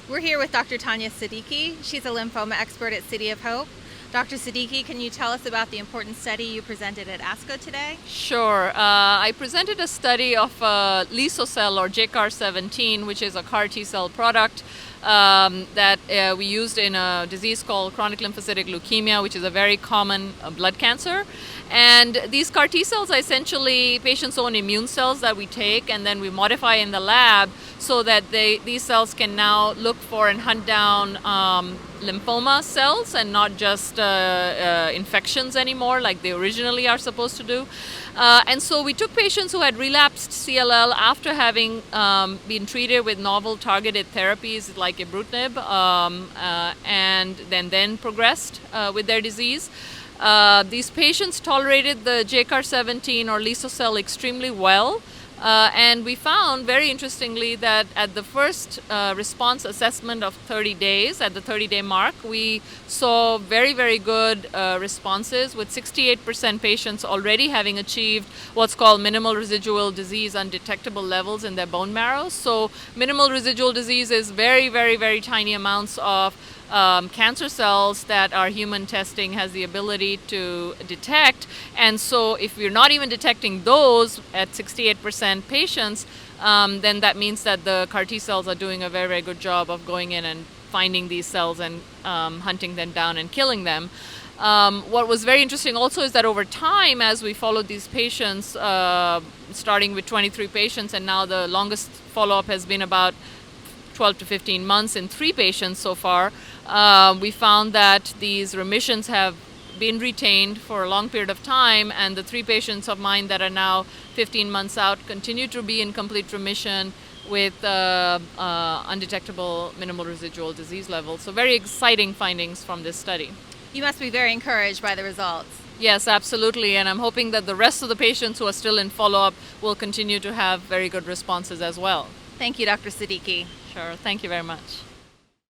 We're here with Dr. Tanya Siddiqi. She's a lymphoma expert at City of Hope. Dr. Siddiqi, can you tell us about the important study you presented at ASCO today? Sure. I presented a study of Lysocell or JCAR17, which is a CAR T cell product that we used in a disease called chronic lymphocytic leukemia, which is a very common blood cancer. And these CAR T cells are essentially patients' own immune cells that we take and then we modify in the lab so that these cells can now look for and hunt down lymphoma cells and not just infections anymore like they originally are supposed to do. And so we took patients who had relapsed CLL after having been treated with novel targeted therapies like ibrutinib and then progressed with their disease. These patients tolerated the JCAR17 or Lysocell extremely well. And we found, very interestingly, that at the first response assessment of 30 days, at the 30-day mark, we saw very, very good responses with 68% patients already having achieved what's called minimal residual disease undetectable levels in their bone marrow. So minimal residual disease is very, very, very tiny amounts of cancer cells that our human testing has the ability to detect. And so if we're not even detecting those at 68% patients, then that means that the CAR T cells are doing a very, very good job of going in and finding these cells and hunting them down and killing them. What was very interesting also is that over time, as we followed these patients, starting with 23 patients, and now the longest follow-up has been about 12 to 15 months in 3 patients so far, we found that these remissions have been retained for a long period of time, and the 3 patients of mine that are now 15 months out continue to be in complete remission with undetectable minimal residual disease levels. So very exciting findings from this study. You must be very encouraged by the results. Yes, absolutely, and I'm hoping that the rest of the patients who are still in follow-up will continue to have very good responses as well. Thank you, Dr. Siddiqi. Sure, thank you very much.